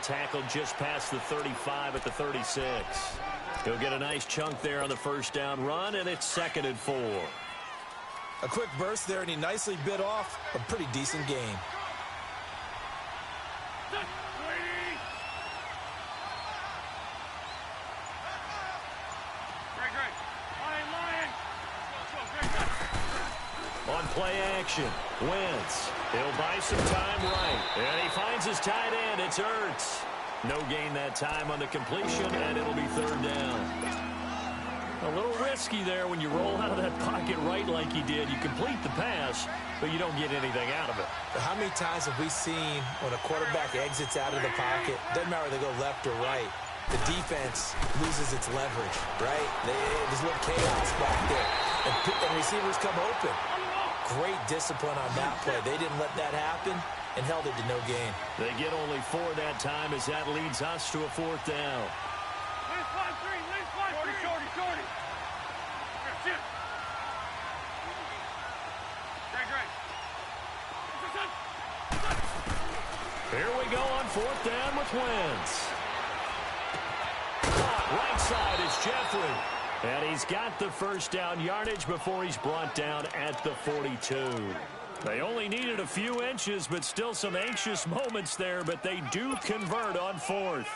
tackled just past the 35 at the 36. He'll get a nice chunk there on the first down run, and it's 2nd and 4. A quick burst there, and he nicely bit off a pretty decent gain. On play action, Wentz. He'll buy some time right. And he finds his tight end. It's Ertz. No gain that time on the completion, and it'll be 3rd down. A little risky there when you roll out of that pocket right like he did. You complete the pass, but you don't get anything out of it. How many times have we seen when a quarterback exits out of the pocket, doesn't matter if they go left or right, the defense loses its leverage, right? There's a little chaos back there, and receivers come open. Great discipline on that play. They didn't let that happen and held it to no gain. They get only 4 that time as that leads us to a 4th down. Here we go on 4th down with Wentz. Right side is Jeffrey. And he's got the first down yardage before he's brought down at the 42. They only needed a few inches, but still some anxious moments there, but they do convert on 4th.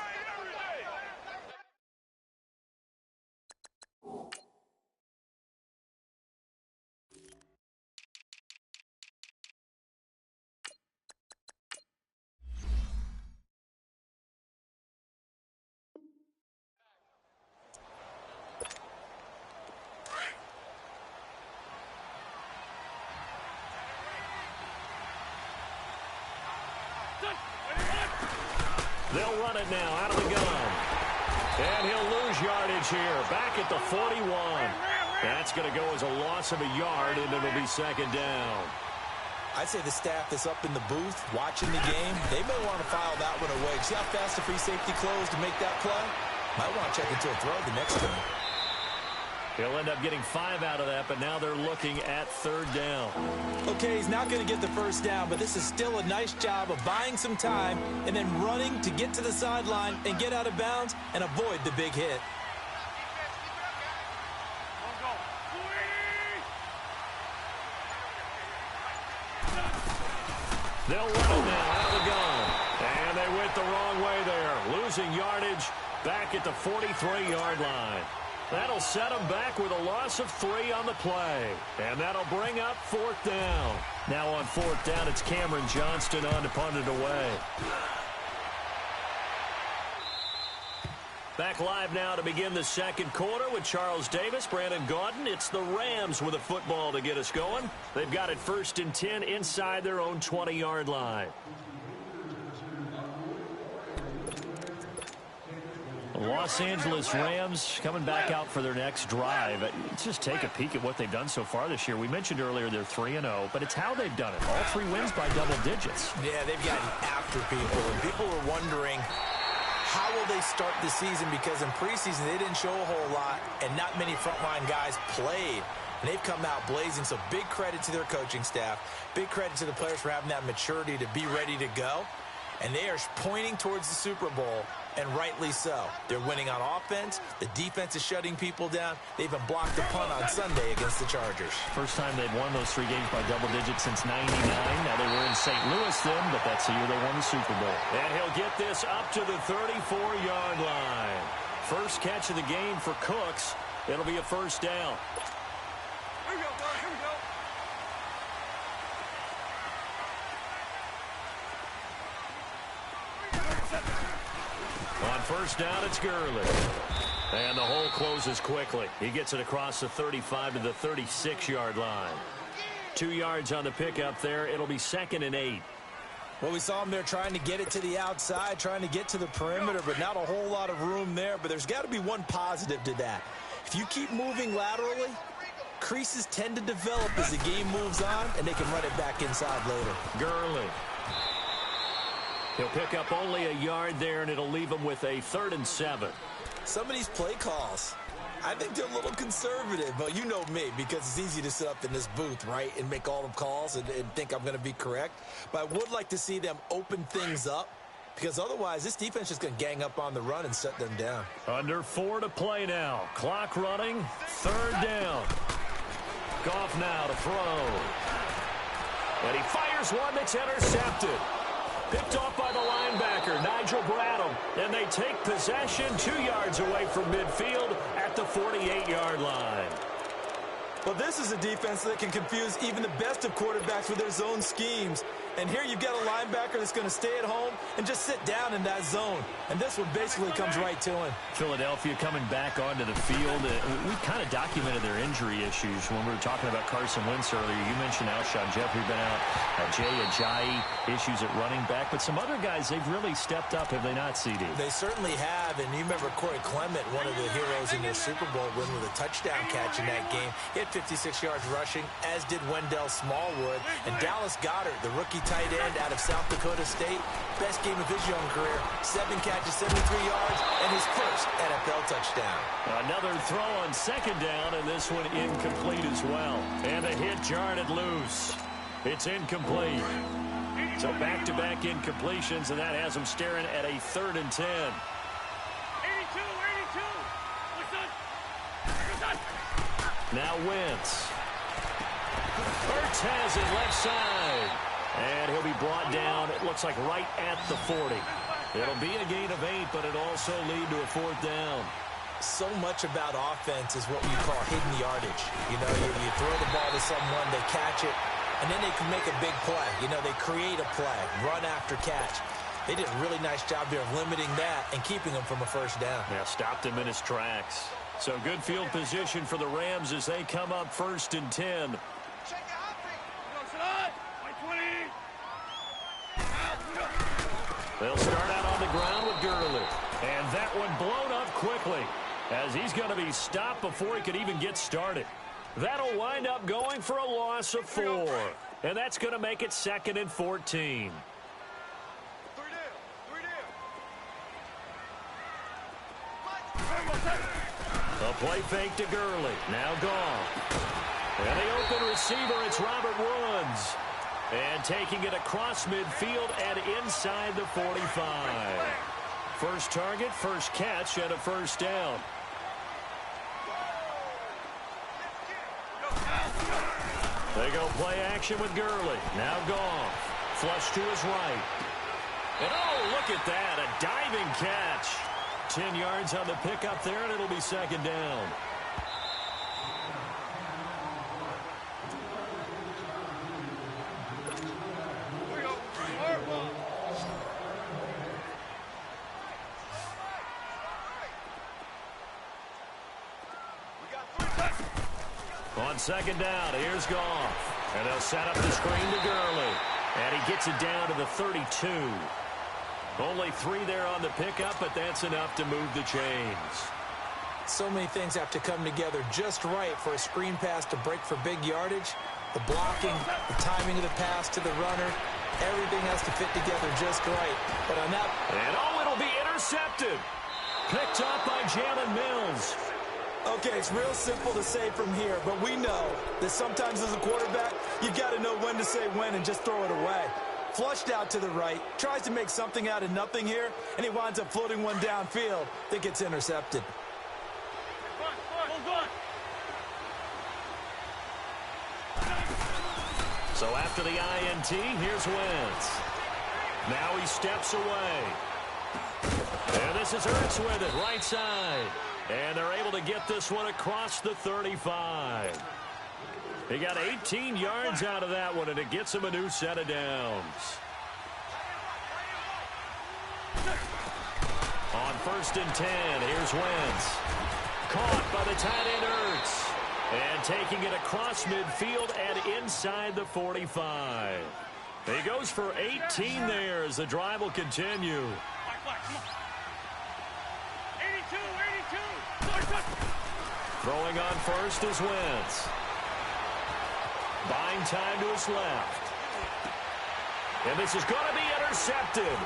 They'll run it now out of the gun. And he'll lose yardage here. Back at the 41. That's going to go as a loss of a yard, and it'll be 2nd down. I'd say the staff that's up in the booth watching the game, they may want to file that one away. See how fast the free safety closed to make that play? Might want to check into a throw the next time. He'll end up getting 5 out of that, but now they're looking at 3rd down. Okay, he's not going to get the first down, but this is still a nice job of buying some time and then running to get to the sideline and get out of bounds and avoid the big hit. They'll run it now out of the gun. And they went the wrong way there. Losing yardage back at the 43-yard line. That'll set them back with a loss of 3 on the play. And that'll bring up 4th down. Now on 4th down, it's Cameron Johnston on to punt it away. Back live now to begin the 2nd quarter with Charles Davis, Brandon Gaudin. It's the Rams with a football to get us going. They've got it 1st and 10 inside their own 20-yard line. Los Angeles Rams coming back out for their next drive. Let's just take a peek at what they've done so far this year. We mentioned earlier they're 3-0, but it's how they've done it. All 3 wins by double digits. Yeah, they've gotten after people, and people were wondering how will they start the season, because in preseason they didn't show a whole lot, and not many frontline guys played. And they've come out blazing, so big credit to their coaching staff. Big credit to the players for having that maturity to be ready to go. And they are pointing towards the Super Bowl, and rightly so. They're winning on offense. The defense is shutting people down. They even blocked the punt on Sunday against the Chargers. First time they've won those 3 games by double digits since '99. Now they were in St. Louis then, but that's the year they won the Super Bowl. And he'll get this up to the 34-yard line. First catch of the game for Cooks. It'll be a 1st down. Here we go, guys. Here we go. On 1st down, it's Gurley. And the hole closes quickly. He gets it across the 35 to the 36-yard line. 2 yards on the pickup there. It'll be 2nd and 8. Well, we saw him there trying to get it to the outside, trying to get to the perimeter, but not a whole lot of room there. But there's got to be one positive to that. If you keep moving laterally, creases tend to develop as the game moves on, and they can run it back inside later. Gurley. He'll pick up only a yard there, and it'll leave him with a 3rd and 7. Some of these play calls, I think they're a little conservative, but you know me, because it's easy to sit up in this booth, right, and make all the calls and think I'm going to be correct. But I would like to see them open things up because otherwise this defense is going to gang up on the run and shut them down. Under 4 to play now. Clock running. 3rd down. Goff now to throw. And he fires one that's intercepted. Picked off by the linebacker, Nigel Bradham. And they take possession 2 yards away from midfield at the 48-yard line. Well, this is a defense that can confuse even the best of quarterbacks with their zone schemes. And here you've got a linebacker that's going to stay at home and just sit down in that zone. And this one basically comes right to him. Philadelphia coming back onto the field. We kind of documented their injury issues when we were talking about Carson Wentz earlier. You mentioned Alshon Jeffrey been out. Jay Ajayi, issues at running back. But some other guys, they've really stepped up, have they not, CD? They certainly have. And you remember Corey Clement, one of the heroes in their Super Bowl win with a touchdown catch in that game. He had 56 yards rushing, as did Wendell Smallwood. And Dallas Goedert, the rookie tight end out of South Dakota State, best game of his young career, 7 catches, 73 yards, and his first NFL touchdown. Another throw on 2nd down, and this one incomplete as well. And the hit jarred it loose. It's incomplete. So back-to-back incompletions, and that has them staring at a 3rd and 10. 82, 82. Listen. Now Wentz. Hurts has it left side. And he'll be brought down, it looks like right at the 40. It'll be a gain of 8, but it'll also lead to a 4th down. So much about offense is what we call hidden yardage. You know, you throw the ball to someone, they catch it, and then they can make a big play. You know, they create a play, run after catch. They did a really nice job there of limiting that and keeping him from a 1st down. Yeah, stopped him in his tracks. So good field position for the Rams as they come up 1st and 10. They'll start out on the ground with Gurley. And that one blown up quickly as he's going to be stopped before he could even get started. That'll wind up going for a loss of 4. And that's going to make it 2nd and 14. A play fake to Gurley. Now Goff. And the open receiver, it's Robert Woods. And taking it across midfield and inside the 45. First target, first catch, and a 1st down. They go play action with Gurley. Now Goff. Flush to his right. And oh, look at that. A diving catch. 10 yards on the pickup there, and it'll be 2nd down. On 2nd down, here's Goff. And they'll set up the screen to Gurley. And he gets it down to the 32. Only 3 there on the pickup, but that's enough to move the chains. So many things have to come together just right for a screen pass to break for big yardage. The blocking, the timing of the pass to the runner, everything has to fit together just right. But on that... And oh, it'll be intercepted. Picked up by Jalen Mills. Okay, it's real simple to say from here, but we know that sometimes as a quarterback, you got to know when to say when and just throw it away. Flushed out to the right, tries to make something out of nothing here, and he winds up floating one downfield that gets intercepted. So after the INT, here's Wentz. Now he steps away. And this is Hurts with it, right side. And they're able to get this one across the 35. He got 18 yards out of that one, and it gets him a new set of downs. On 1st and 10, here's Wentz. Caught by the tight end Hurts. And taking it across midfield and inside the 45. He goes for 18 there as the drive will continue. Throwing on first is Wentz. Buying time to his left. And this is going to be intercepted.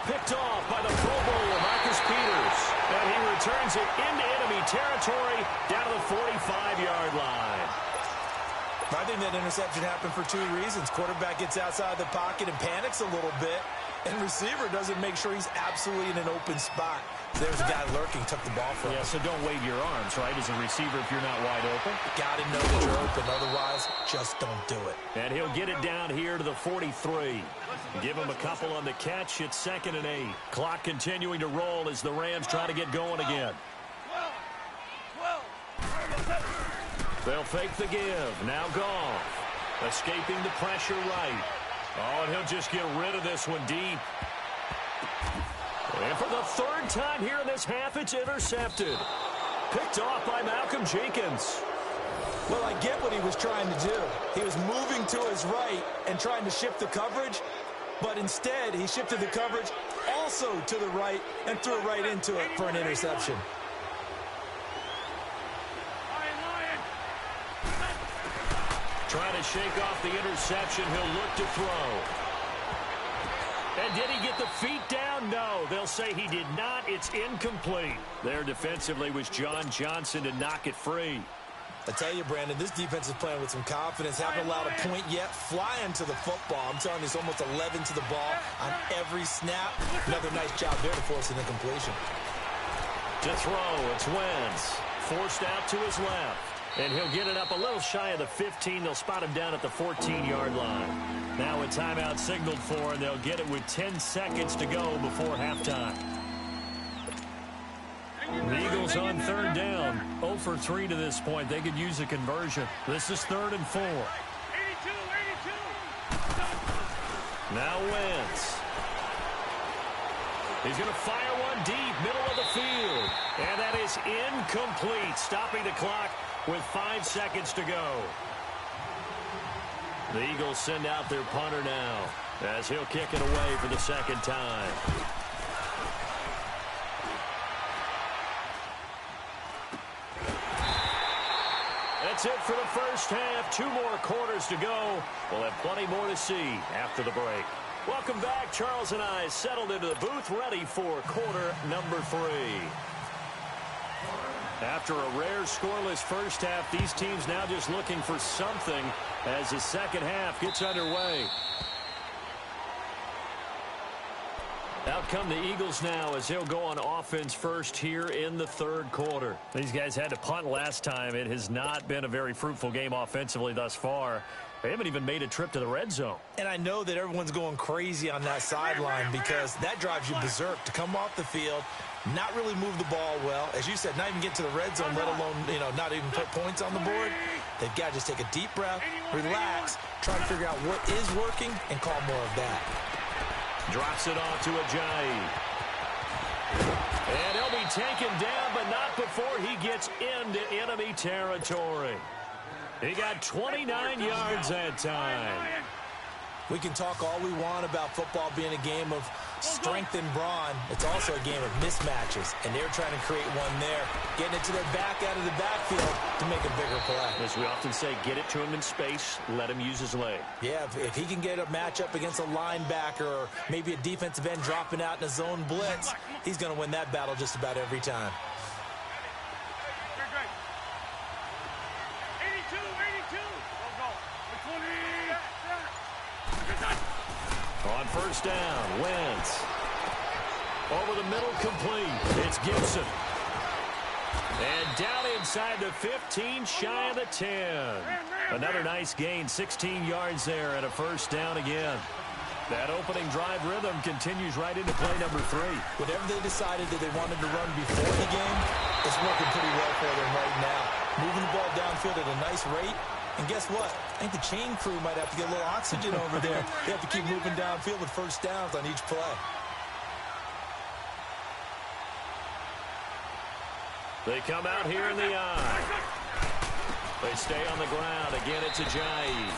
Picked off by the Pro Bowler, Marcus Peters. And he returns it into enemy territory down to the 45-yard line. I think that interception happened for 2 reasons. Quarterback gets outside the pocket and panics a little bit. And receiver doesn't make sure he's absolutely in an open spot. So there's a guy lurking, took the ball from him. Yeah, so don't wave your arms, right, as a receiver if you're not wide open. Got to know that you're open. Otherwise, just don't do it. And he'll get it down here to the 43. Give him a couple on the catch. It's 2nd and 8. Clock continuing to roll as the Rams try to get going again. They'll fake the give. Now Goff. Escaping the pressure right. Oh, and he'll just get rid of this one deep. And for the 3rd time here in this half, it's intercepted. Picked off by Malcolm Jenkins. Well, I get what he was trying to do. He was moving to his right and trying to shift the coverage, but instead he shifted the coverage also to the right and threw it right into it for an interception. Trying to shake off the interception. He'll look to throw. And did he get the feet down? No. They'll say he did not. It's incomplete. There defensively was John Johnson to knock it free. I tell you, Brandon, this defense is playing with some confidence. Haven't allowed a point yet. Flying to the football. I'm telling you, it's almost 11 to the ball on every snap. Another nice job there to force an incompletion. To throw, it's Wentz. Forced out to his left. And he'll get it up a little shy of the 15. They'll spot him down at the 14-yard line. Now a timeout signaled for, and they'll get it with 10 seconds to go before halftime. The Eagles on 3rd down. 0 for 3 to this point. They could use a conversion. This is 3rd and 4. 82. Now Wentz. He's going to fire one deep, middle of the field. And that is incomplete, stopping the clock with 5 seconds to go. The Eagles send out their punter now as he'll kick it away for the 2nd time. That's it for the first half. 2 more quarters to go. We'll have plenty more to see after the break. Welcome back. Charles and I settled into the booth, ready for quarter number 3. After a rare scoreless first half, these teams now just looking for something as the second half gets underway. Out come the Eagles now as they'll go on offense first here in the 3rd quarter. These guys had to punt last time. It has not been a very fruitful game offensively thus far. They haven't even made a trip to the red zone. And I know that everyone's going crazy on that sideline because that drives you berserk to come off the field, not really move the ball well. As you said, not even get to the red zone, let alone, not even put points on the board. They've got to just take a deep breath, relax, try to figure out what is working, and call more of that. Drops it off to Ajayi. And he'll be taken down, but not before he gets into enemy territory. He got 29 yards that time. We can talk all we want about football being a game of strength and brawn. It's also a game of mismatches, and they're trying to create one there, getting it to their back out of the backfield to make a bigger play. As we often say, get it to him in space, let him use his leg. Yeah, if he can get a matchup against a linebacker or maybe a defensive end dropping out in a zone blitz, he's going to win that battle just about every time. 82. On first down, Wentz. Over the middle, complete. It's Gibson. And down inside the 15, shy of the 10. Another nice gain, 16 yards there and a first down again. That opening drive rhythm continues right into play number 3. Whatever they decided that they wanted to run before the game, it's working pretty well for them right now. Moving the ball downfield at a nice rate. And guess what? I think the chain crew might have to get a little oxygen over there. They have to keep moving downfield with first downs on each play. They come out here in the eye. They stay on the ground. Again, it's Ajayi.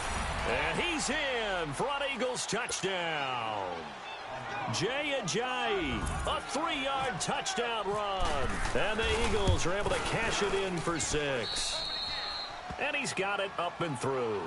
And he's in for an Eagles touchdown. Jay Ajayi, a 3-yard touchdown run. And the Eagles are able to cash it in for 6. And he's got it up and through.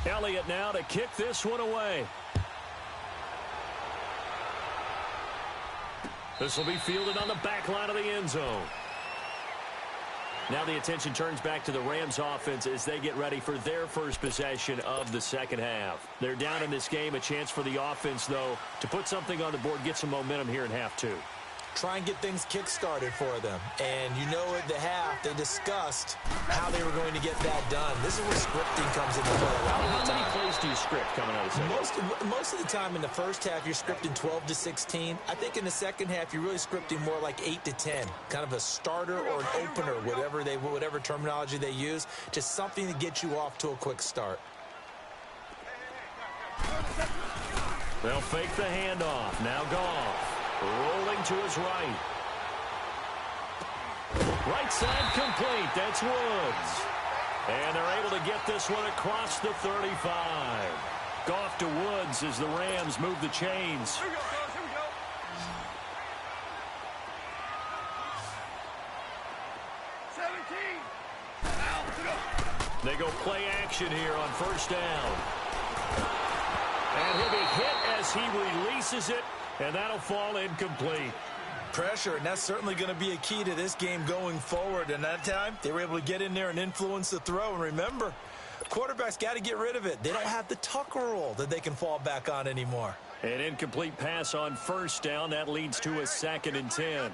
Elliott now to kick this one away. This will be fielded on the back line of the end zone. Now the attention turns back to the Rams offense as they get ready for their first possession of the second half. They're down in this game. A chance for the offense, though, to put something on the board, get some momentum here in half two. Try and get things kick-started for them. And you know at the half, they discussed how they were going to get that done. This is where scripting comes into play. How many plays do you script coming out of the second? Most of the time in the first half, you're scripting 12 to 16. I think in the second half, you're really scripting more like 8 to 10. Kind of a starter or an opener, whatever terminology they use. Just something to get you off to a quick start. They'll fake the handoff. Now Goff. Rolling to his right. Right side complete. That's Woods. And they're able to get this one across the 35. Goff to Woods as the Rams move the chains. Here we go, guys. Here we go. 17. Out. Let's go. They go play action here on first down. And he'll be hit as he releases it. And that'll fall incomplete. Pressure, and that's certainly going to be a key to this game going forward. And that time, they were able to get in there and influence the throw. And remember, quarterbacks got to get rid of it. They don't have the Tucker rule that they can fall back on anymore. An incomplete pass on first down. That leads to a 2nd and 10.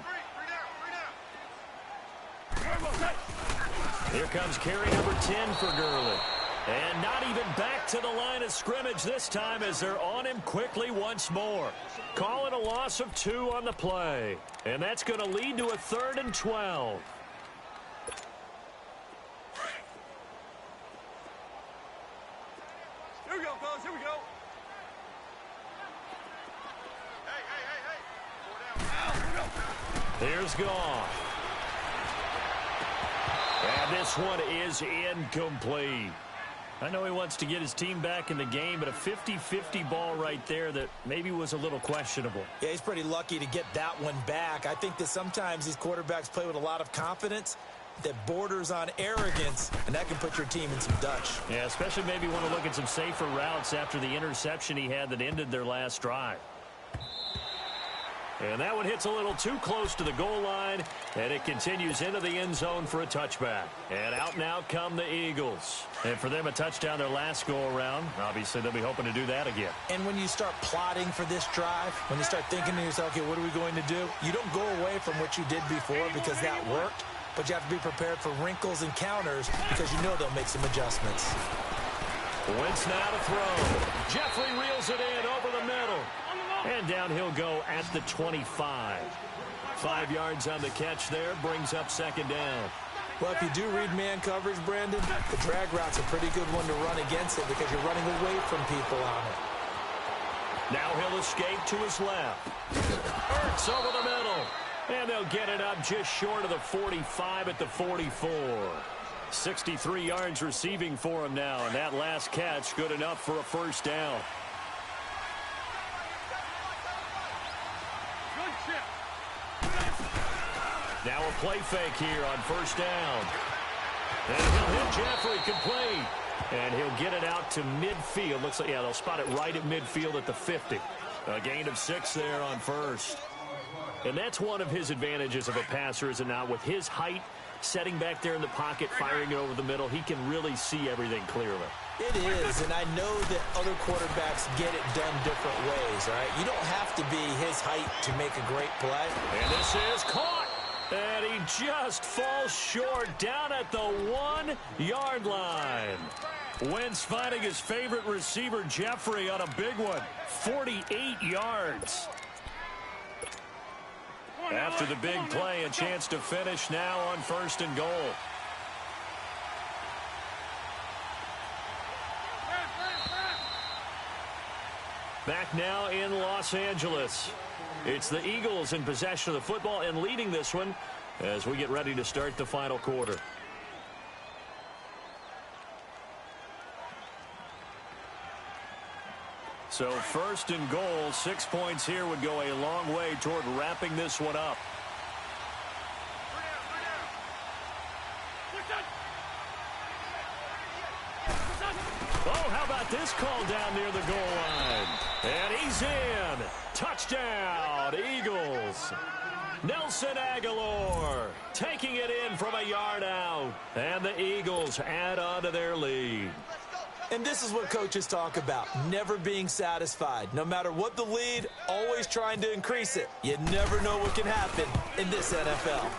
Here comes carry number 10 for Gurley. And not even back to the line of scrimmage this time as they're on him quickly once more. Calling a loss of 2 on the play. And that's going to lead to a 3rd and 12. Here we go, fellas. Here we go. Hey. Out. Here we go. Here's Goff. And this one is incomplete. I know he wants to get his team back in the game, but a 50-50 ball right there that maybe was a little questionable. Yeah, he's pretty lucky to get that one back. I think that sometimes these quarterbacks play with a lot of confidence that borders on arrogance, and that can put your team in some Dutch. Yeah, especially maybe want to look at some safer routes after the interception he had that ended their last drive. And that one hits a little too close to the goal line, and it continues into the end zone for a touchback. And out now come the Eagles. And for them, a touchdown their last go-around. Obviously, they'll be hoping to do that again. And when you start plotting for this drive, when you start thinking to yourself, okay, what are we going to do? You don't go away from what you did before because that worked, but you have to be prepared for wrinkles and counters because you know they'll make some adjustments. Wentz now to throw. Jeffrey reels it in over the middle. And down he'll go at the 25. 5 yards on the catch there, brings up 2nd down. Well, if you do read man coverage, Brandon, the drag route's a pretty good one to run against it because you're running away from people on it. Now he'll escape to his left. Ertz over the middle. And they'll get it up just short of the 45 at the 44. 63 yards receiving for him now, and that last catch good enough for a first down. Now a play fake here on first down. And he'll hit Jeffrey complete. And he'll get it out to midfield. Looks like, yeah, they'll spot it right at midfield at the 50. A gain of 6 there on first. And that's one of his advantages of a passer, is it not? With his height, setting back there in the pocket, firing it over the middle, he can really see everything clearly. It is, and I know that other quarterbacks get it done different ways, all right? You don't have to be his height to make a great play. And this is caught. And he just falls short down at the 1-yard line. Wentz finding his favorite receiver, Jeffrey, on a big one. 48 yards. After the big play, a chance to finish now on 1st and goal. Back now in Los Angeles. It's the Eagles in possession of the football and leading this one as we get ready to start the final quarter. So 1st and goal, 6 points here would go a long way toward wrapping this one up. Oh, how about this call down near the goal line? And he's in. Touchdown, Eagles. Nelson Aguilar taking it in from a yard out. And the Eagles add on to their lead. And this is what coaches talk about, never being satisfied. No matter what the lead, always trying to increase it. You never know what can happen in this NFL.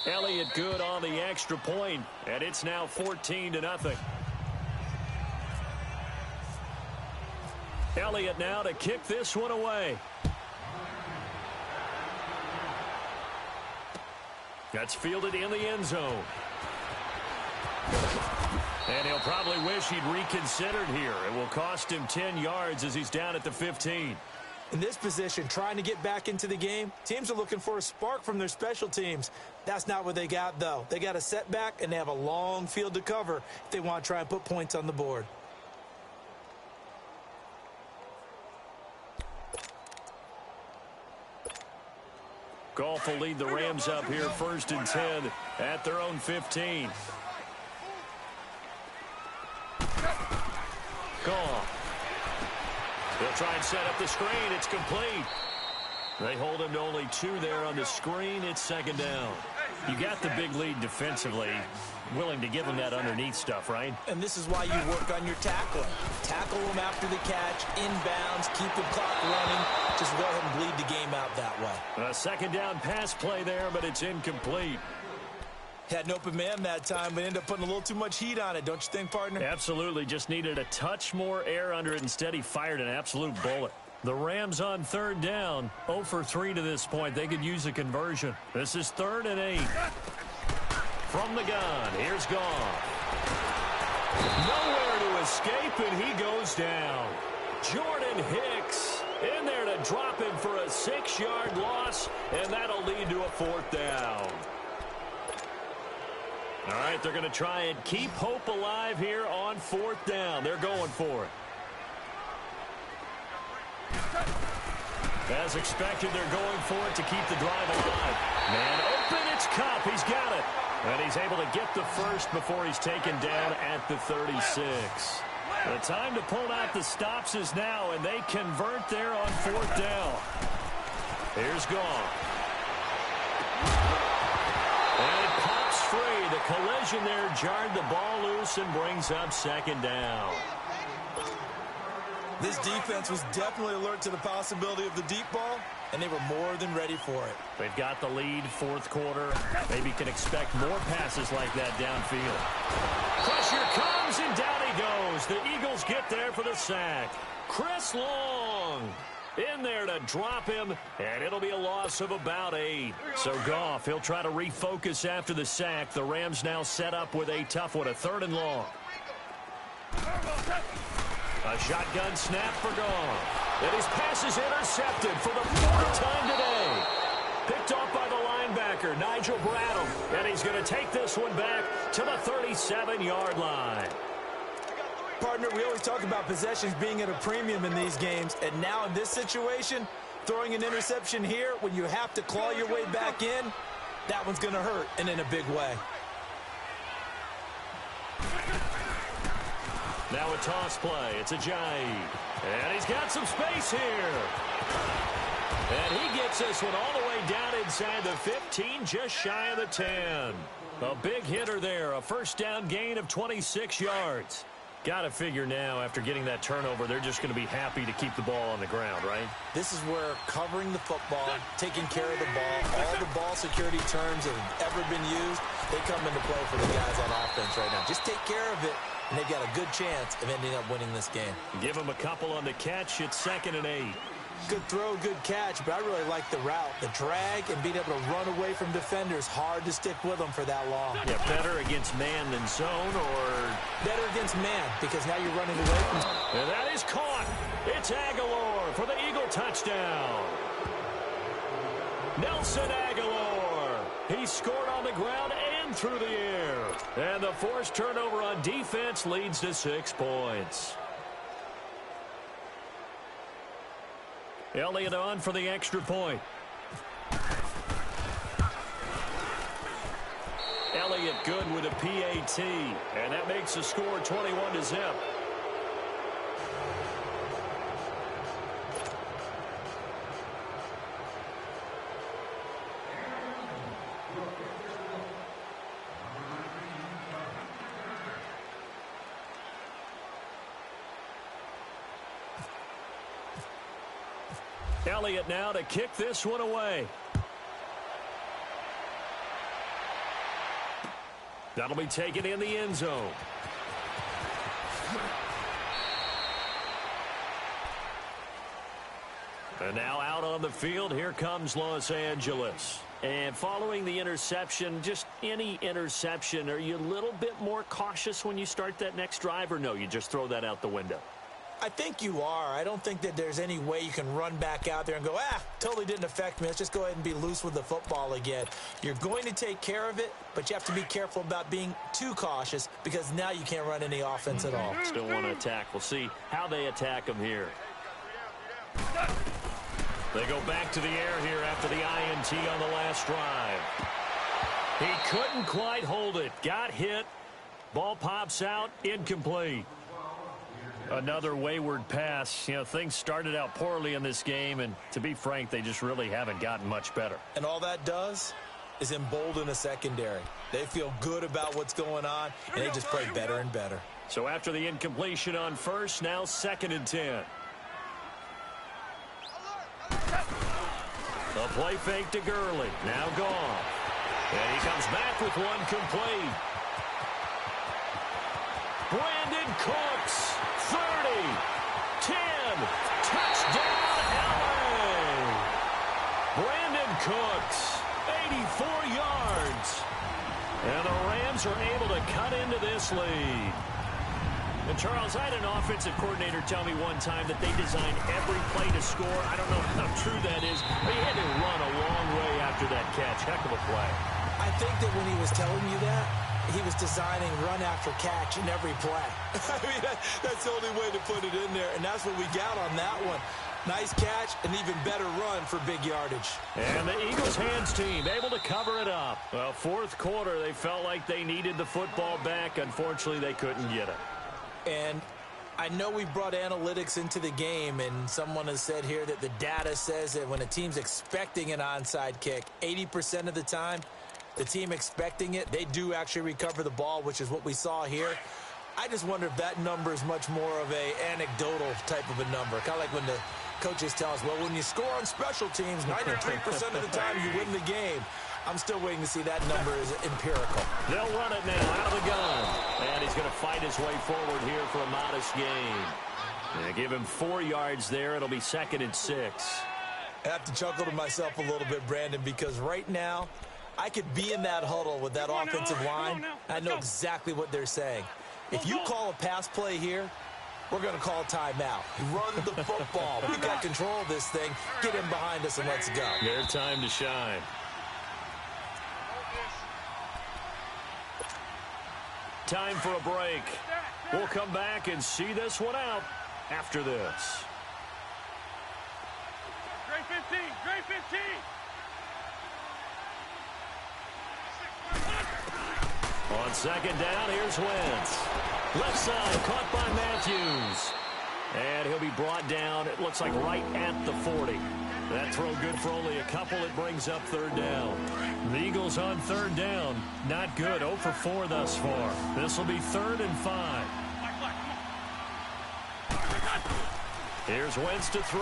Elliott good on the extra point, and it's now 14-0. Elliott now to kick this one away. That's fielded in the end zone. And he'll probably wish he'd reconsidered here. It will cost him 10 yards as he's down at the 15. In this position, trying to get back into the game, teams are looking for a spark from their special teams. That's not what they got, though. They got a setback, and they have a long field to cover if they want to try and put points on the board. Goff will lead the Rams up here 1st and 10 at their own 15. Goff. He'll try and set up the screen. It's complete. They hold him to only 2 there on the screen. It's 2nd down. You got the big lead defensively. Willing to give him that underneath stuff, right? And this is why you work on your tackling. Tackle them after the catch, inbounds, keep the clock running. Just go ahead and bleed the game out that way. A 2nd down pass play there, but it's incomplete. Had an open man that time, but ended up putting a little too much heat on it, don't you think, partner? Absolutely. Just needed a touch more air under it. Instead, he fired an absolute bullet. The Rams on 3rd down. 0 for 3 to this point. They could use a conversion. This is 3rd and 8. From the gun, here's Goff. Nowhere to escape, and he goes down. Jordan Hicks in there to drop him for a 6-yard loss, and that'll lead to a 4th down. All right, they're going to try and keep hope alive here on 4th down. They're going for it. As expected, they're going for it to keep the drive alive. Man open, it's Kupp. He's got it. And he's able to get the first before he's taken down at the 36. The time to pull out the stops is now, and they convert there on 4th down. Here's Goff. And it pops free. The collision there jarred the ball loose and brings up 2nd down. This defense was definitely alert to the possibility of the deep ball, and they were more than ready for it. They've got the lead, 4th quarter. Maybe can expect more passes like that downfield. Pressure comes, and down he goes. The Eagles get there for the sack. Chris Long in there to drop him, and it'll be a loss of about 8. So Goff, he'll try to refocus after the sack. The Rams now set up with a tough one, a 3rd and long. A shotgun snap for Goff. And his pass is intercepted for the 4th time today. Picked off by the linebacker, Nigel Bradham. And he's going to take this one back to the 37-yard line. Partner, we always talk about possessions being at a premium in these games. And now in this situation, throwing an interception here when you have to claw your way back in, that one's going to hurt, and in a big way. Now a toss play. It's Ajayi. And he's got some space here. And he gets this one all the way down inside the 15, just shy of the 10. A big hitter there. A 1st down gain of 26 yards. Got to figure now, after getting that turnover, they're just going to be happy to keep the ball on the ground, right? This is where covering the football, taking care of the ball, all the ball security terms that have ever been used, they come into play for the guys on offense right now. Just take care of it, and they've got a good chance of ending up winning this game. Give them a couple on the catch. It's 2nd and 8. Good throw, good catch, but I really like the route. The drag and being able to run away from defenders, hard to stick with them for that long. Yeah, better against man than zone, or better against man, because now you're running away from... And that is caught. It's Aguilar for the Eagle touchdown. Nelson Aguilar. He scored on the ground and through the air. And the forced turnover on defense leads to 6 points. Elliott on for the extra point. Elliott good with a PAT, and that makes the score 21-0. Elliott now to kick this one away. That'll be taken in the end zone. And now out on the field, here comes Los Angeles. And following the interception, just any interception, are you a little bit more cautious when you start that next drive, or no, you just throw that out the window? I think you are. I don't think that there's any way you can run back out there and go, totally didn't affect me. Let's just go ahead and be loose with the football again. You're going to take care of it, but you have to be careful about being too cautious because now you can't run any offense at all. Still want to attack. We'll see how they attack them here. They go back to the air here after the INT on the last drive. He couldn't quite hold it. Got hit. Ball pops out. Incomplete. Another wayward pass. You know, things started out poorly in this game, and to be frank, they just really haven't gotten much better. And all that does is embolden a secondary. They feel good about what's going on, and they just play better and better. So after the incompletion on first, now 2nd and 10. The play fake to Gurley. Now gone. And he comes back with one complete. Brandon Cooks. 30, 10, touchdown LA. Brandon Cooks, 84 yards. And the Rams are able to cut into this lead. And Charles, I had an offensive coordinator tell me one time that they designed every play to score. I don't know how true that is, but he had to run a long way after that catch. Heck of a play. I think that when he was telling you that, he was designing run after catch in every play. I mean, that's the only way to put it in there, and that's what we got on that one. Nice catch, an even better run for big yardage. And the Eagles hands team able to cover it up. Well, 4th quarter, they felt like they needed the football back. Unfortunately, they couldn't get it. And I know we brought analytics into the game, and someone has said here that the data says that when a team's expecting an onside kick, 80% of the time, the team expecting it, they do actually recover the ball, which is what we saw here. I just wonder if that number is much more of a anecdotal type of a number. Kind of like when the coaches tell us, well, when you score on special teams, 93% of the time you win the game. I'm still waiting to see that number is empirical. They'll run it now out of the gun. And he's going to fight his way forward here for a modest gain. They give him 4 yards there. It'll be 2nd and 6. I have to chuckle to myself a little bit, Brandon, because right now, I could be in that huddle with that offensive line. I know exactly what they're saying. If you call a pass play here, we're going to call timeout. Run the football. We've got control of this thing. Get him behind us and let's go. Their time to shine. Time for a break. We'll come back and see this one out after this. Grade 15, grade 15. On 2nd down, here's Wentz. Left side, caught by Matthews. And he'll be brought down, it looks like right at the 40. That throw good for only a couple. It brings up 3rd down. The Eagles on 3rd down. Not good. 0 for 4 thus far. This will be 3rd and 5. Here's Wentz to throw.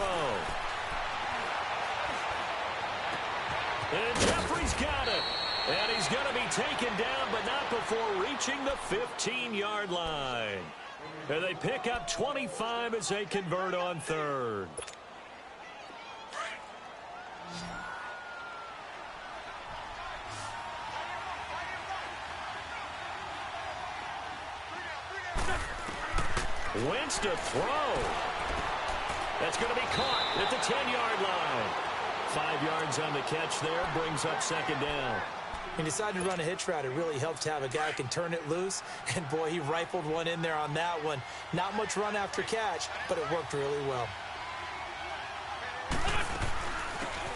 And Jeffrey's got it. And he's going to be taken down, but not before reaching the 15-yard line. And they pick up 25 as they convert on 3rd. Wentz to throw. That's going to be caught at the 10-yard line. 5 yards on the catch there, brings up 2nd down. He decided to run a hitch route. It really helps to have a guy who can turn it loose. And, boy, he rifled one in there on that one. Not much run after catch, but it worked really well.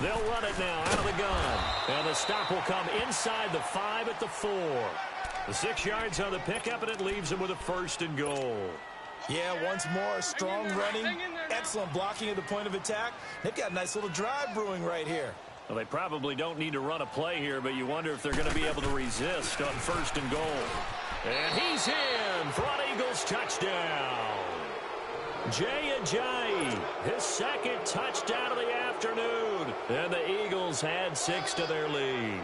They'll run it now out of the gun. And the stop will come inside the 5 at the 4. The 6 yards on the pickup, and it leaves them with a 1st and goal. Yeah, once more, strong running, excellent blocking at the point of attack. They've got a nice little drive brewing right here. Well, they probably don't need to run a play here, but you wonder if they're going to be able to resist on 1st and goal. And he's in for an Eagles touchdown. Jay Ajayi, his second touchdown of the afternoon. And the Eagles add 6 to their lead.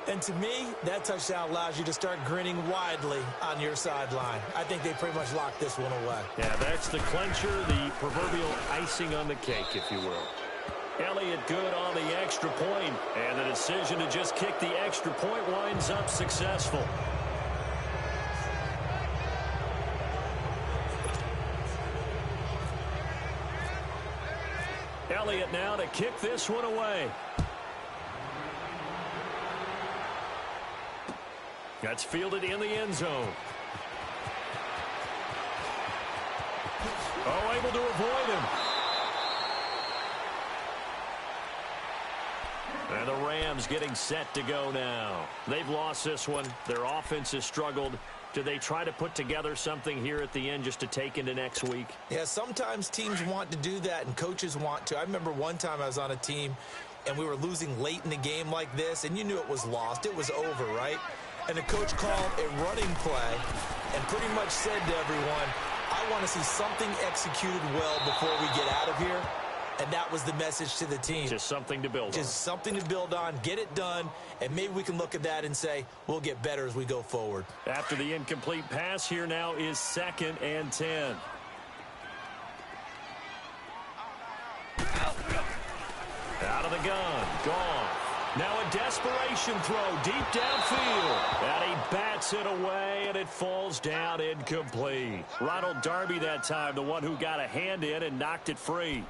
And to me, that touchdown allows you to start grinning widely on your sideline. I think they pretty much locked this one away. Yeah, that's the clincher, the proverbial icing on the cake, if you will. Elliott good on the extra point, and the decision to just kick the extra point winds up successful. Elliott now to kick this one away. That's fielded in the end zone. Oh, able to avoid him. And the Rams getting set to go now. They've lost this one. Their offense has struggled. Do they try to put together something here at the end just to take into next week? Yeah, sometimes teams want to do that and coaches want to. I remember one time I was on a team and we were losing late in the game like this, and you knew it was lost. It was over, right? And the coach called a running play and pretty much said to everyone, I want to see something executed well before we get out of here. And that was the message to the team. Just something to build on. Just something to build on, get it done, and maybe we can look at that and say, we'll get better as we go forward. After the incomplete pass, here now is 2nd and 10. Out of the gun, gone. Now a desperation throw deep downfield. And he bats it away, and it falls down incomplete. Ronald Darby that time, the one who got a hand in and knocked it free.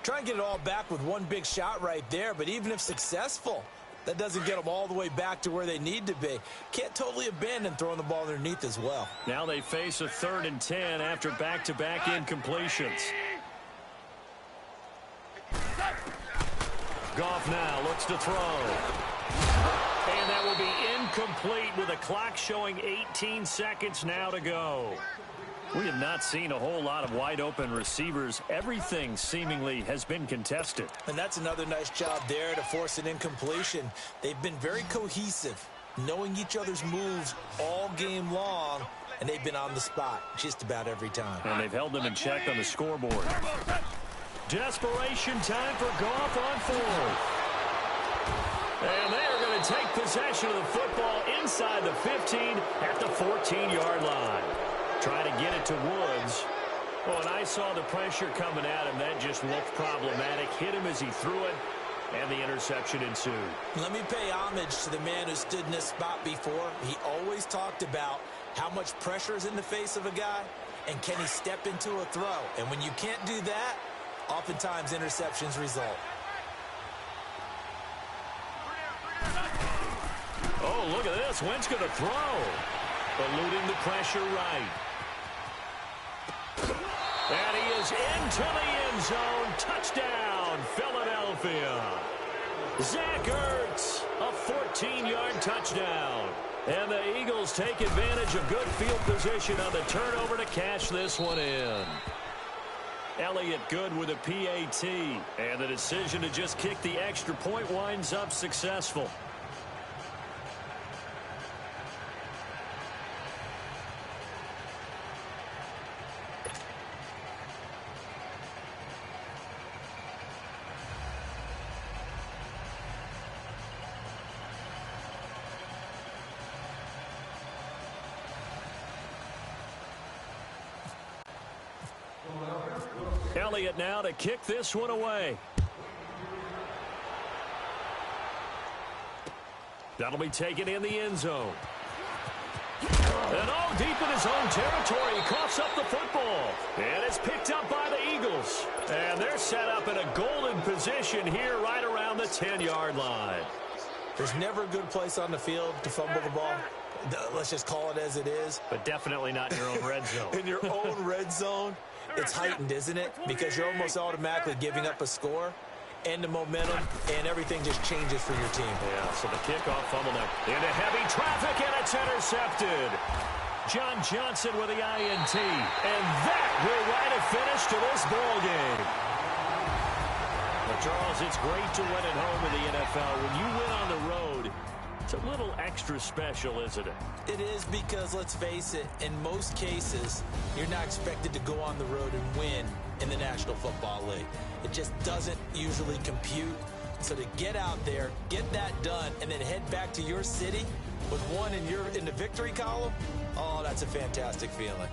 Try and get it all back with one big shot right there, but even if successful, that doesn't get them all the way back to where they need to be. Can't totally abandon throwing the ball underneath as well. Now they face a 3rd and 10 after back-to-back incompletions. Goff now looks to throw. And that will be incomplete with the clock showing 18 seconds now to go. We have not seen a whole lot of wide-open receivers. Everything seemingly has been contested. And that's another nice job there to force an incompletion. They've been very cohesive, knowing each other's moves all game long, and they've been on the spot just about every time. And they've held them in check on the scoreboard. Desperation time for Goff on 4th. And they are going to take possession of the football inside the 15 at the 14-yard line. Trying to get it to Woods. Oh, and I saw the pressure coming at him. That just looked problematic. Hit him as he threw it, and the interception ensued. Let me pay homage to the man who stood in this spot before. He always talked about how much pressure is in the face of a guy, and can he step into a throw. And when you can't do that, oftentimes interceptions result. Oh, look at this. Wentz going to throw. Eluding the pressure right. And he is into the end zone. Touchdown, Philadelphia. Zach Ertz, a 14-yard touchdown. And the Eagles take advantage of good field position on the turnover to cash this one in. Elliott good with a PAT. And the decision to just kick the extra point winds up successful. Elliott now to kick this one away. That'll be taken in the end zone. And oh, deep in his own territory, he coughs up the football. And it's picked up by the Eagles. And they're set up in a golden position here right around the 10-yard line. There's never a good place on the field to fumble the ball. Let's just call it as it is. But definitely not in your own red zone. In your own red zone, it's heightened, isn't it? Because you're almost automatically giving up a score and the momentum, and everything just changes for your team. Yeah, so the kickoff fumble now into heavy traffic, and it's intercepted. John Johnson with the INT, and that will write a finish to this ball game. Well, Charles, it's great to win at home in the NFL. When you win on the road, It's a little extra special, isn't it? It is because, let's face it, in most cases, you're not expected to go on the road and win in the National Football League. It just doesn't usually compute. So to get out there, get that done, and then head back to your city with one in the victory column, oh, that's a fantastic feeling.